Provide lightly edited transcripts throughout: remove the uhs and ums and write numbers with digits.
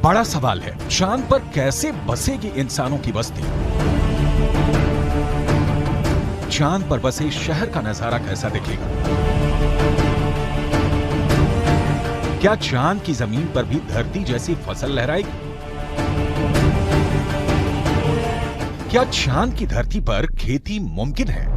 बड़ा सवाल है, चांद पर कैसे बसेगी इंसानों की बस्ती? चांद पर बसे शहर का नजारा कैसा दिखेगा? क्या चांद की जमीन पर भी धरती जैसी फसल लहराएगी? क्या चांद की धरती पर खेती मुमकिन है?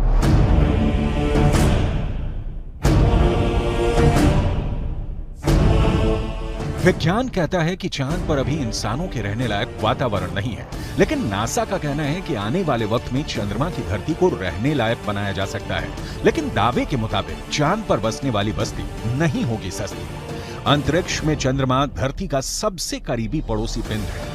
विज्ञान कहता है कि चांद पर अभी इंसानों के रहने लायक वातावरण नहीं है, लेकिन नासा का कहना है कि आने वाले वक्त में चंद्रमा की धरती को रहने लायक बनाया जा सकता है। लेकिन दावे के मुताबिक चांद पर बसने वाली बस्ती नहीं होगी सस्ती। अंतरिक्ष में चंद्रमा धरती का सबसे करीबी पड़ोसी पिंड है।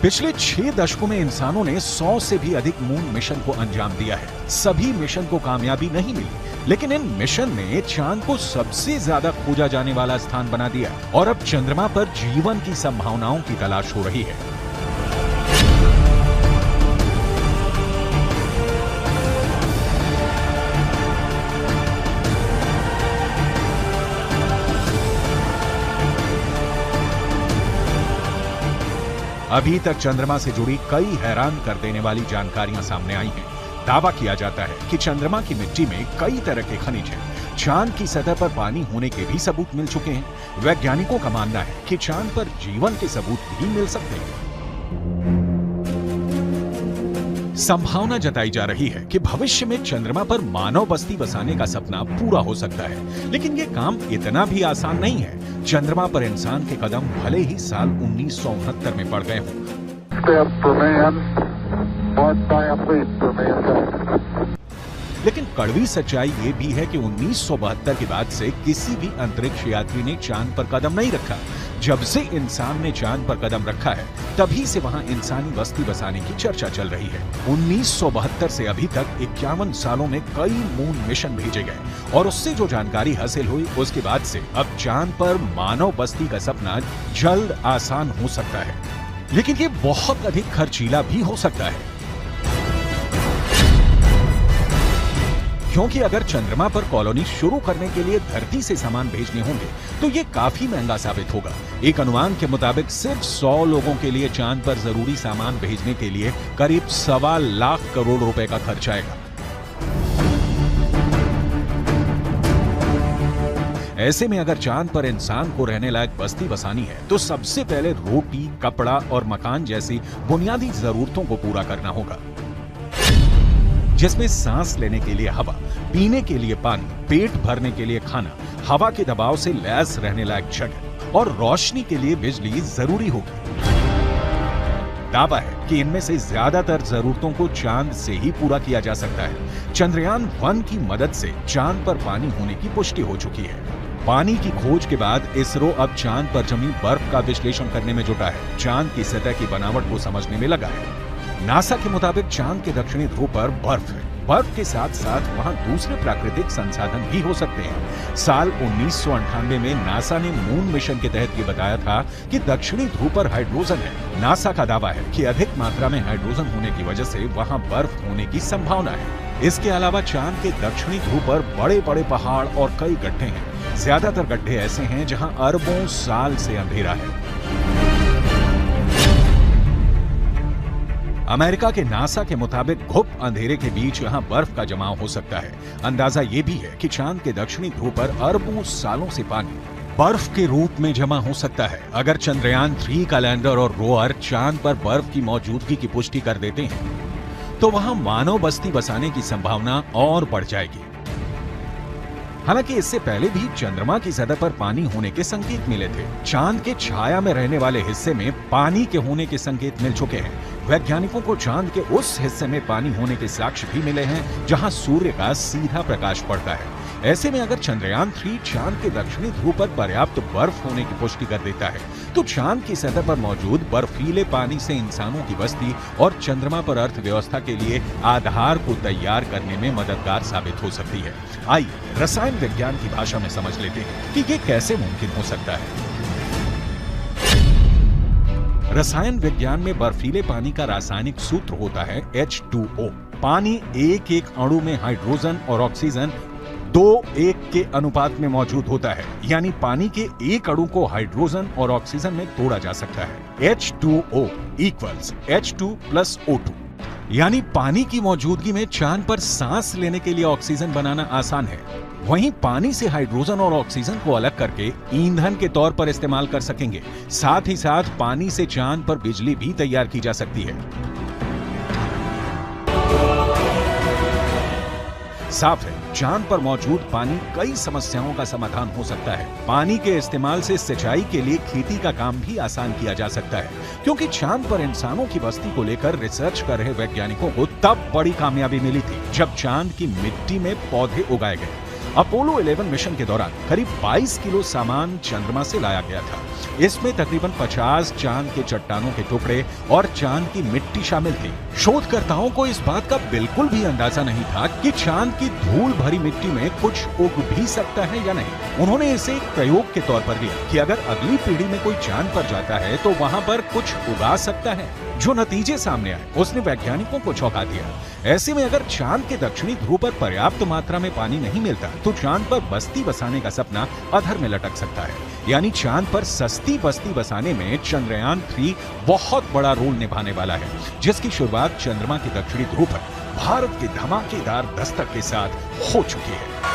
पिछले 6 दशकों में इंसानों ने 100 से भी अधिक मून मिशन को अंजाम दिया है। सभी मिशन को कामयाबी नहीं मिली, लेकिन इन मिशन ने चांद को सबसे ज्यादा खोजा जाने वाला स्थान बना दिया और अब चंद्रमा पर जीवन की संभावनाओं की तलाश हो रही है। अभी तक चंद्रमा से जुड़ी कई हैरान कर देने वाली जानकारियां सामने आई हैं। दावा किया जाता है कि चंद्रमा की मिट्टी में कई तरह के खनिज हैं। चांद की सतह पर पानी होने के भी सबूत मिल चुके हैं। वैज्ञानिकों का मानना है कि चांद पर जीवन के सबूत भी मिल सकते हैं। संभावना जताई जा रही है कि भविष्य में चंद्रमा पर मानव बस्ती बसाने का सपना पूरा हो सकता है, लेकिन ये काम इतना भी आसान नहीं है। चंद्रमा पर इंसान के कदम भले ही साल 1969 में पड़ गए हों, लेकिन कड़वी सच्चाई ये भी है कि 1972 के बाद से किसी भी अंतरिक्ष यात्री ने चांद पर कदम नहीं रखा। जब से इंसान ने चांद पर कदम रखा है, तभी से वहां इंसानी बस्ती बसाने की चर्चा चल रही है। 1972 से अभी तक 51 सालों में कई मून मिशन भेजे गए और उससे जो जानकारी हासिल हुई, उसके बाद से अब चांद पर मानव बस्ती का सपना जल्द आसान हो सकता है, लेकिन ये बहुत अधिक खर्चीला भी हो सकता है। क्योंकि अगर चंद्रमा पर कॉलोनी शुरू करने के लिए धरती से सामान भेजने होंगे तो ये काफी महंगा साबित होगा। एक अनुमान के मुताबिक सिर्फ 100 लोगों के लिए चांद पर जरूरी सामान भेजने के लिए करीब 1.25 लाख करोड़ रुपए का खर्च आएगा। ऐसे में अगर चांद पर इंसान को रहने लायक बस्ती बसानी है तो सबसे पहले रोटी, कपड़ा और मकान जैसी बुनियादी जरूरतों को पूरा करना होगा, जिसमें सांस लेने के लिए हवा, पीने के लिए पानी, पेट भरने के लिए खाना, हवा के दबाव से लैस रहने लायक जगह और रोशनी के लिए बिजली जरूरी होगी। दावा है कि इनमें से ज्यादातर जरूरतों को चांद से ही पूरा किया जा सकता है। चंद्रयान 1 की मदद से चांद पर पानी होने की पुष्टि हो चुकी है। पानी की खोज के बाद इसरो अब चांद पर जमी बर्फ का विश्लेषण करने में जुटा है। चांद की सतह की बनावट को समझने में लगा है। नासा के मुताबिक चांद के दक्षिणी ध्रुव पर बर्फ है। बर्फ के साथ साथ वहां दूसरे प्राकृतिक संसाधन भी हो सकते हैं। साल 1998 में नासा ने मून मिशन के तहत ये बताया था कि दक्षिणी ध्रुव पर हाइड्रोजन है। नासा का दावा है कि अधिक मात्रा में हाइड्रोजन होने की वजह से वहां बर्फ होने की संभावना है। इसके अलावा चांद के दक्षिणी ध्रुव पर बड़े-बड़े पहाड़ और कई गड्ढे हैं। ज्यादातर गड्ढे ऐसे हैं जहां अरबों साल से अंधेरा है। अमेरिका के नासा के मुताबिक घुप अंधेरे के बीच यहां बर्फ का जमाव हो सकता है। अंदाजा ये भी है कि चांद के दक्षिणी ध्रुव पर अरबों सालों से पानी बर्फ के रूप में जमा हो सकता है। अगर चंद्रयान 3 का लैंडर और रोवर चांद पर बर्फ की मौजूदगी की पुष्टि कर देते हैं तो वहां मानव बस्ती बसाने की संभावना और बढ़ जाएगी। हालांकि इससे पहले भी चंद्रमा की सतह पर पानी होने के संकेत मिले थे। चांद के छाया में रहने वाले हिस्से में पानी के होने के संकेत मिल चुके हैं। वैज्ञानिकों को चांद के उस हिस्से में पानी होने के साक्ष्य भी मिले हैं जहां सूर्य का सीधा प्रकाश पड़ता है। ऐसे में अगर चंद्रयान 3 चांद के दक्षिणी ध्रुव पर पर्याप्त बर्फ होने की पुष्टि कर देता है तो चांद की सतह पर मौजूद बर्फीले पानी से इंसानों की बस्ती और चंद्रमा पर अर्थव्यवस्था के लिए आधार को तैयार करने में मददगार साबित हो सकती है। आइए रसायन विज्ञान की भाषा में समझ लेते हैं कि ये कैसे मुमकिन हो सकता है। रसायन विज्ञान में बर्फीले पानी का रासायनिक सूत्र होता है H2O। पानी एक एक अणु में हाइड्रोजन और ऑक्सीजन 2:1 के अनुपात में मौजूद होता है, यानी पानी के एक अणु को हाइड्रोजन और ऑक्सीजन में तोड़ा जा सकता है। H2O equals H2 plus O2, यानी पानी की मौजूदगी में चांद पर सांस लेने के लिए ऑक्सीजन बनाना आसान है। वहीं पानी से हाइड्रोजन और ऑक्सीजन को अलग करके ईंधन के तौर पर इस्तेमाल कर सकेंगे। साथ ही साथ पानी से चांद पर बिजली भी तैयार की जा सकती है। साफ है, चांद पर मौजूद पानी कई समस्याओं का समाधान हो सकता है। पानी के इस्तेमाल से सिंचाई के लिए खेती का काम भी आसान किया जा सकता है, क्योंकि चांद पर इंसानों की बस्ती को लेकर रिसर्च कर रहे वैज्ञानिकों को तब बड़ी कामयाबी मिली थी जब चांद की मिट्टी में पौधे उगाए गए। अपोलो 11 मिशन के दौरान करीब 22 किलो सामान चंद्रमा से लाया गया था। इसमें तकरीबन 50 चांद के चट्टानों के टुकड़े और चांद की मिट्टी शामिल थी। शोधकर्ताओं को इस बात का बिल्कुल भी अंदाजा नहीं था कि चांद की धूल भरी मिट्टी में कुछ उग भी सकता है या नहीं। उन्होंने इसे एक प्रयोग के तौर पर लिया कि अगर अगली पीढ़ी में कोई चांद पर जाता है तो वहां पर कुछ उगा सकता है। जो नतीजे सामने आए उसने वैज्ञानिकों को चौंका दिया। ऐसे में अगर चांद के दक्षिणी ध्रुव पर पर्याप्त मात्रा में पानी नहीं मिलता तो चांद पर बस्ती बसाने का सपना अधर में लटक सकता है। यानी चांद पर सस्ती बस्ती बसाने में चंद्रयान 3 बहुत बड़ा रोल निभाने वाला है, जिसकी शुरुआत चंद्रमा के दक्षिणी ध्रुव पर भारत के धमाकेदार दस्तक के साथ हो चुकी है।